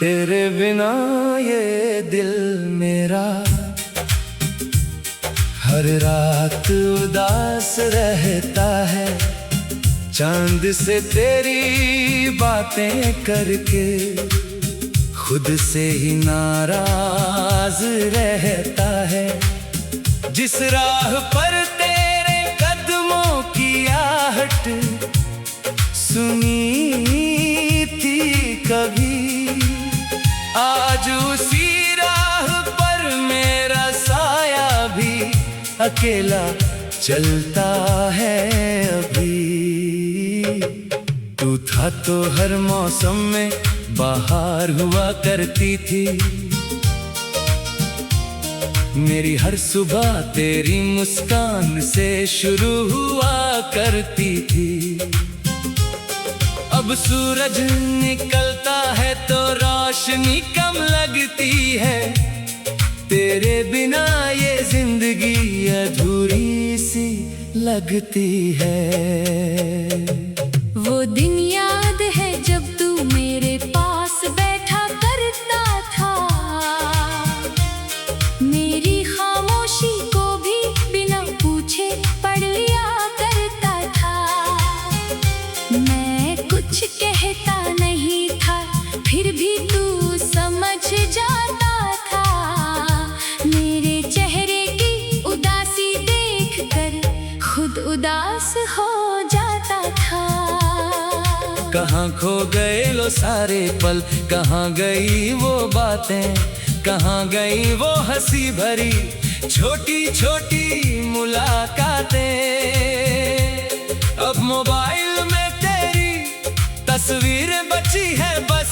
तेरे बिना ये दिल मेरा हर रात उदास रहता है। चांद से तेरी बातें करके खुद से ही नाराज रहता है। जिस राह पर तेरे कदमों की आहट सुनी थी कभी, आज उसी राह पर मेरा साया भी अकेला चलता है अभी। तू था तो हर मौसम में बाहर हुआ करती थी, मेरी हर सुबह तेरी मुस्कान से शुरू हुआ करती थी। अब सूरज निकलता है तो रोशनी कम लगती है। तेरे बिना ये जिंदगी अधूरी सी लगती है। वो दिन याद है जब तू मेरे पास बैठा करता था, मेरी खामोशी को भी बिना पूछे पढ़ लिया करता था। मैं कुछ कहता नहीं था फिर भी तू समझ जाता था। मेरे चेहरे की उदासी देखकर खुद उदास हो जाता था। कहाँ खो गए लो सारे पल, कहाँ गई वो बातें, कहाँ गई वो हंसी भरी छोटी छोटी मुलाकातें। अब मोबाइल में तेरी तस्वीरें बची है बस,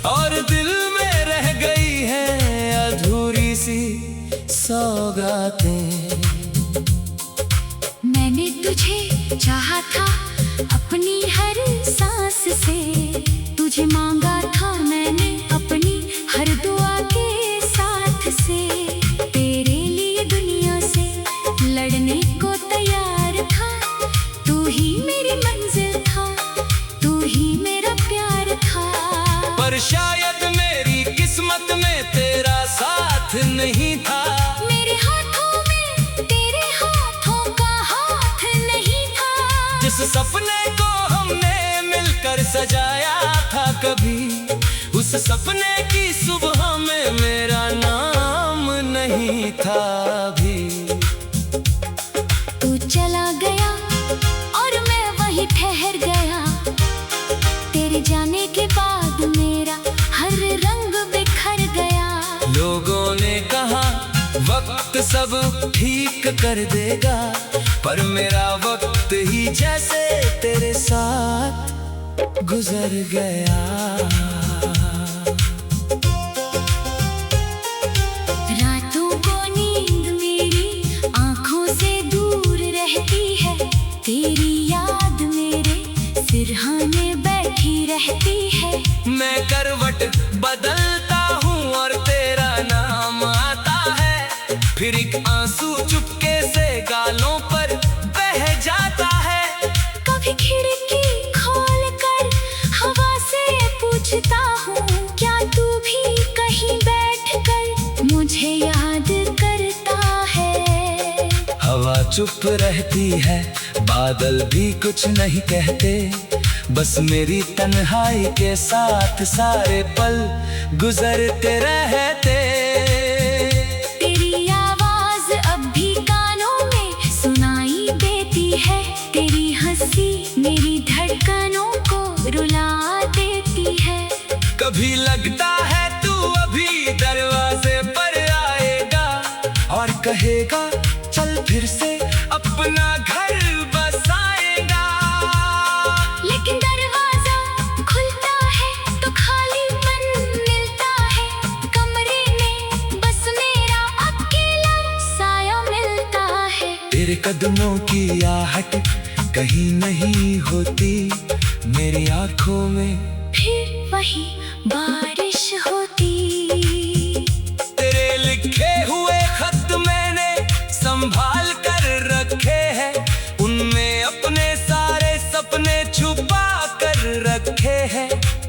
और दिल में रह गई है अधूरी सी सौगातें। मैंने तुझे चाहा था अपनी हर सांस से, तुझे मांगा था मैंने अपनी हर दुआ के साथ से। तेरे लिए दुनिया से लड़ने को तैयार था, तू ही मेरी मंजिल था, तू ही मेरा प्यार था। पर शायद मेरी किस्मत में तेरा साथ नहीं था। मेरे हाथों में तेरे हाथों का हाथ नहीं था। जिस सपने को हमने मिलकर सजाया था कभी, उस सपने की सुबह में मेरा नाम नहीं था अभी। तू चला गया और मैं वहीं ठहर गया। तेरे जाने के बाद मेरा हर रंग बिखर गया। लोगों ने कहा वक्त सब ठीक कर देगा, पर मेरा वक्त ही जैसे तेरे साथ गुजर गया। रातों को नींद मेरी आंखों से दूर रहती है, तेरी याद मेरे सिरहाने बैठी रहती है। मैं करवट बदलता हूँ और तेरा नाम आता है, फिर एक आंसू चुपके से गालों पर बह जाता है। कभी खिड़की खोल कर हवा से पूछता हूँ, क्या तू भी कहीं बैठ कर मुझे याद करता है। हवा चुप रहती है, बादल भी कुछ नहीं कहते, बस मेरी तन्हाई के साथ सारे पल गुजरते रहते। तेरी आवाज अब भी कानों में सुनाई देती है, तेरी हंसी मेरी धड़कनों को रुला देती है। कभी लगता है तू अभी दरवाजे पर आएगा और कहेगा चल फिर से अपना घर बसाएगा। लेकिन दरवाजा खुलता है तो खालीपन मिलता है, कमरे में बस मेरा अकेला साया मिलता है। तेरे कदमों की आहट कहीं नहीं होती, मेरी आंखों में फिर वही बारिश होती। तेरे लिखे हुए खत मैंने संभाल कर रखे हैं, उनमें अपने सारे सपने छुपा कर रखे हैं।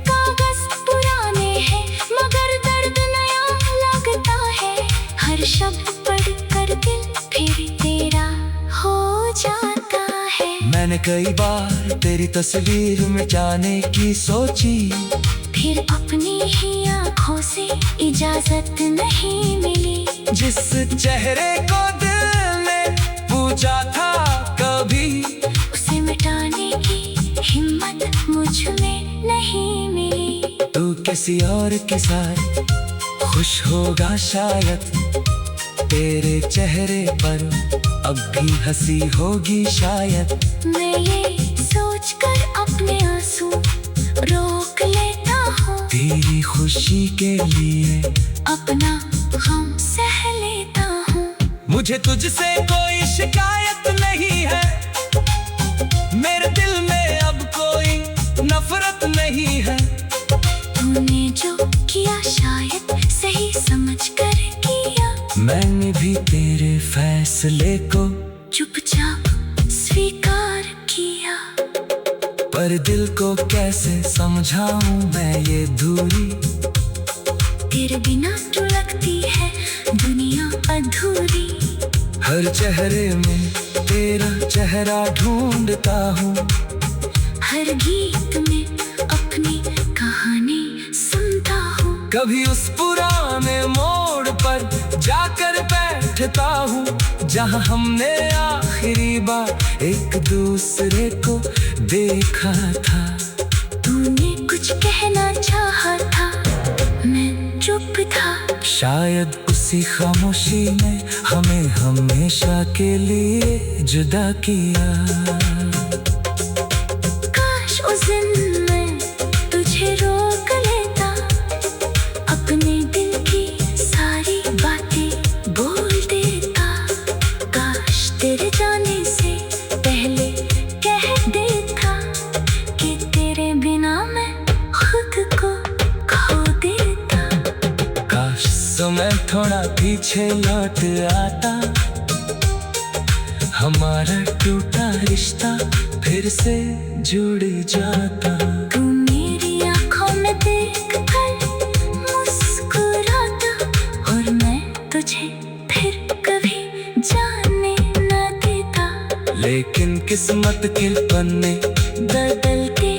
कागज पुराने हैं शब्द पढ़कर दिल फिर तेरा हो जाता है। मैंने कई बार तेरी तस्वीर मिटाने की सोची, फिर अपनी ही आँखों से इजाजत नहीं मिली। जिस चेहरे को दिल ने पूछा था कभी, उसे मिटाने की हिम्मत मुझ में नहीं मिली। तू किसी और के साथ खुश होगा शायद, तेरे चेहरे पर अब भी हंसी होगी शायद। मैं ये सोचकर अपने आंसू रोक लेता हूँ, तेरी खुशी के लिए अपना गम सह लेता हूँ। मुझे तुझसे कोई शिकायत नहीं है, मेरे दिल में अब कोई नफरत नहीं है। तूने जो किया शायद सही समझ कर किया, मैंने भी तेरे फैसले को चुपचाप स्वीकार किया। पर दिल को कैसे समझाऊं मैं ये दूरी, तेरे बिना जो लगती है दुनिया अधूरी। हर चेहरे में तेरा चेहरा ढूंढता हूँ, हर गीत में अपनी कहानी सुनता हूँ। कभी उस पुराने मोड़ पर जाकर बैठता हूँ, जहाँ हमने आखिरी बार एक दूसरे को देखा था। तूने कुछ कहना चाहा था, मैं चुप था। शायद उसी खामोशी ने हमें हमेशा के लिए जुदा किया। काश उस दिन मैं तुझे रोक लेता, अपने दिल की सारी बातें बोल देता। काश तेरे जाने से पहले कह देता कि तेरे बिना मैं खुद को खो देता। काश समय थोड़ा पीछे लौट आता, हमारा टूटा रिश्ता फिर से जुड़ जाता। तू मेरी आँखों में देख कर मुस्कुराता, और मैं तुझे फिर कभी जाने न देता। लेकिन किस्मत के पन्ने बदलते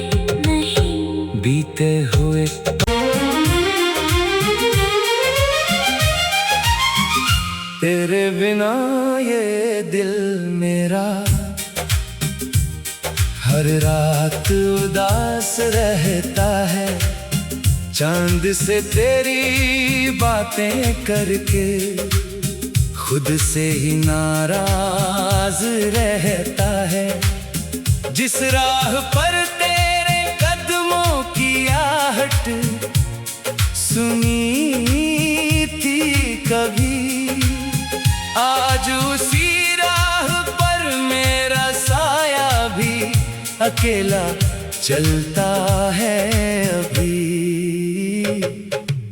नहीं, बीते हुए तेरे बिना ये दिल मेरा हर रात उदास रहता है। चांद से तेरी बातें करके खुद से ही नाराज रहता है। जिस राह पर तेरे कदमों की आहट सुनी थी कभी, आज उसी राह पर मेरा साया भी अकेला चलता है अभी।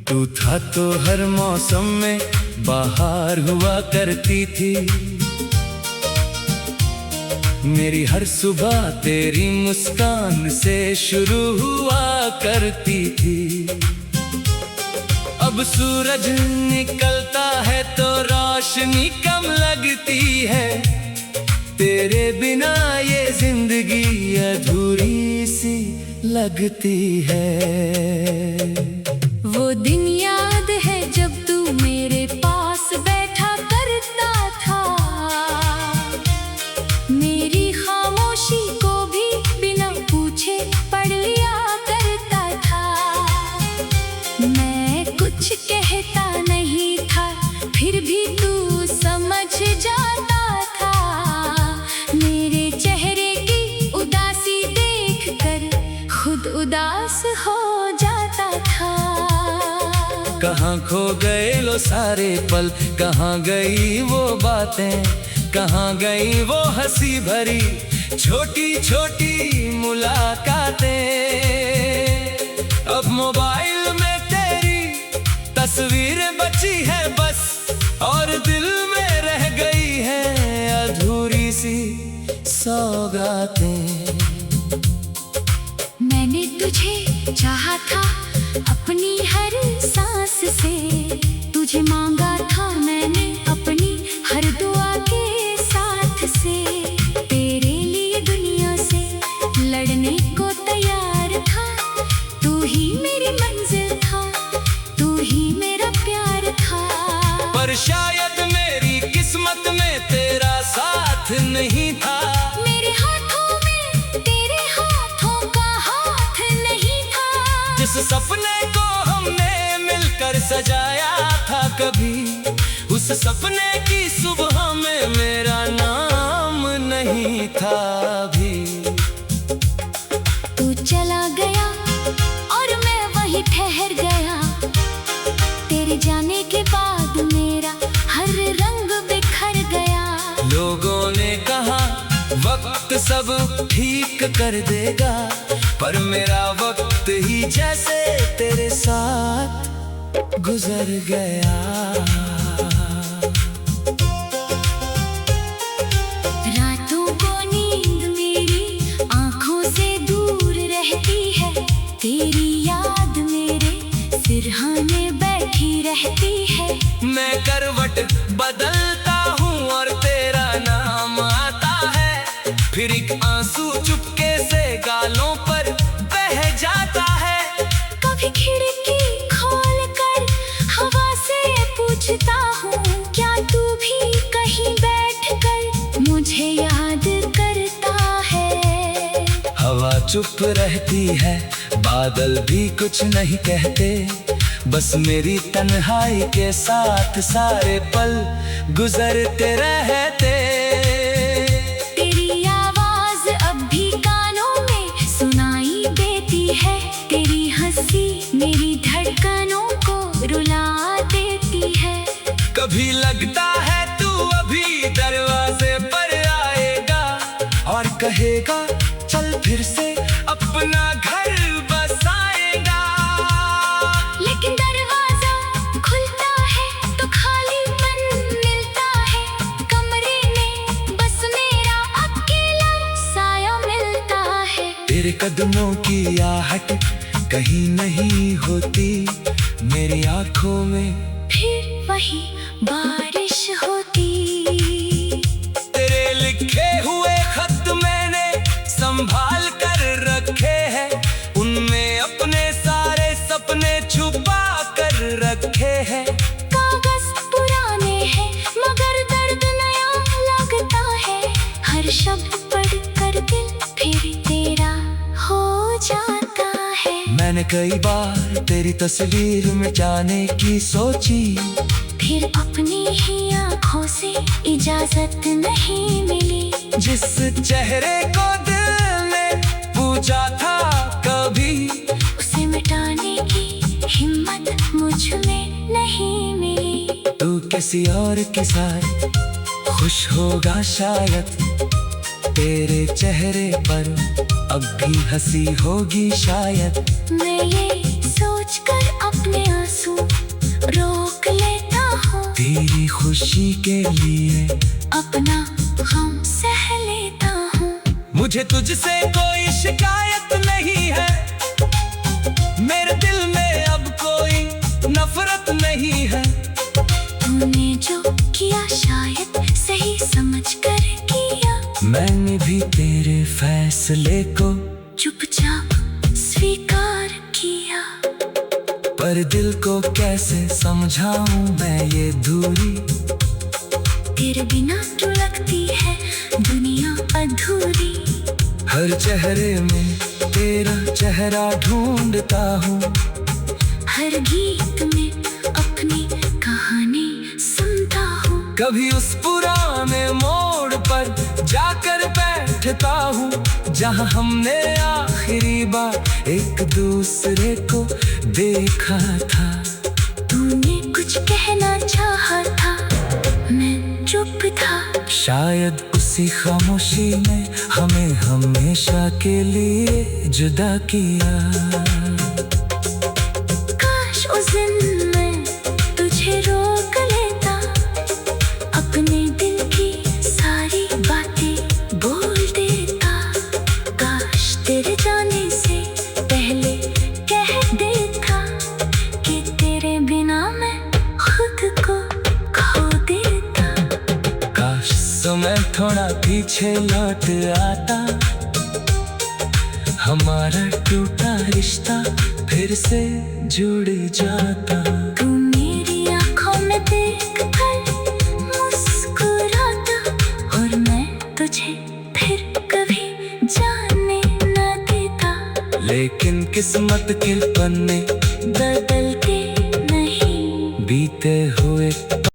तू था तो हर मौसम में बाहर हुआ करती थी, मेरी हर सुबह तेरी मुस्कान से शुरू हुआ करती थी। अब सूरज निकलता है तो रोशनी कम लगती है, तेरे बिना ये जिंदगी अधूरी सी लगती है। वो दिन याद है जब तू मेरे पास बैठा करता था, मेरी खामोशी को भी बिना पूछे पढ़ लिया करता था। मैं कुछ कहता नहीं था, फिर भी तू समझ जाता था। मेरे चेहरे की उदासी देखकर खुद उदास हो जाता था। कहाँ खो गए लो सारे पल, कहाँ गई वो बातें, कहाँ गई वो हंसी भरी छोटी छोटी मुलाकातें। अब मोबाइल में तेरी तस्वीरें बची है बस, और दिल में रह गई है अधूरी सी सौगातें। मैंने तुझे चाहा था अपनी हर सांस से, तुझे मांगा था मैंने उस सपने की सुबह में मेरा नाम नहीं था अभी। तू चला गया और मैं वहीं ठहर गया। तेरे जाने के बाद मेरा हर रंग बिखर गया। लोगों ने कहा वक्त सब ठीक कर देगा, पर मेरा वक्त ही जैसे तेरे साथ गुजर गया। रातों को नींद मेरी आंखों से दूर रहती है। तेरी याद मेरे सिरहाने बैठी रहती है। मैं करवट बदलता हूँ और तेरा नाम आता है। फिर एक आंसू चुपके से गालों पर बह जाता है। कभी खिड़की खोल कर हवा से पूछता हूँ, क्या तू भी कहीं बैठ कर मुझे याद करता है। हवा चुप रहती है, बादल भी कुछ नहीं कहते। बस मेरी तन्हाई के साथ सारे पल गुजरते रहते। तेरी आवाज अब भी कानों में सुनाई देती है। तेरी हंसी मेरी धड़कनों को रुला देती है। कभी लगता है तू अभी दरवाजे पर आएगा और कहेगा चल फिर से अपना घर बसाएगा। लेकिन दरवाजा खुलता है तो खालीपन मिलता है। कमरे में बस मेरा अकेला साया मिलता है। तेरे कदमों की आहट कहीं नहीं होती मेरी आंखों में, फिर वही बारिश होती। तेरे लिखे हुए खत मैंने संभाल कर रखे हैं। उनमें अपने सारे सपने छुपा कर रखे हैं। कागज पुराने हैं मगर दर्द नया लगता है। हर शब्द पढ़ कर दिल फिर तेरा हो जाता है। मैंने कई बार तेरी तस्वीर मिटाने की सोची, फिर अपनी ही आँखों से इजाजत नहीं मिली। जिस चेहरे को दिल ने पूछा था कभी, उसे मिटाने की हिम्मत मुझ में नहीं मिली। तू किसी और के साथ खुश होगा शायद। तेरे चेहरे पर अब भी हंसी होगी शायद। मैं ये सोच कर अपने आंसू रोक लेता हूँ। तेरी खुशी के लिए अपना गम सह लेता हूँ। मुझे तुझसे कोई शिकायत नहीं है। मेरे दिल में अब कोई नफरत नहीं है। तूने जो किया शायद सही समझ कर किया। मैंने भी तेरे फैसले को चुपचाप स्वीकार किया। पर दिल को कैसे समझाऊं मैं ये दूरी। तेरे बिना तो लगती है दुनिया अधूरी। हर चेहरे में तेरा चेहरा ढूंढता हूँ। हर गीत में अपनी कहानी सुनता हूँ। कभी उस पुराने मोड़ पर जाकर बैठता हूँ, जहाँ हमने आखिरी बार एक दूसरे को देखा था। तूने कुछ कहना चाहा था, मैं चुप था। शायद उसी खामोशी ने हमें हमेशा के लिए जुदा किया। काश उस दिन मैं तुझे रोक लेता। अपने दिल की सारी बातें बोल देता। काश तेरे जाने से पहले कह देता कि तेरे बिना मैं खुद को खो देता। काश समय थोड़ा पीछे लौट आता, हमारा टूटा रिश्ता फिर से जुड़ जाता। तू मेरी आंखों में देख कर मुस्कुराता और मैं तुझे फिर कभी जाने न देता। लेकिन किस्मत के पन्ने बदलते नहीं, बीते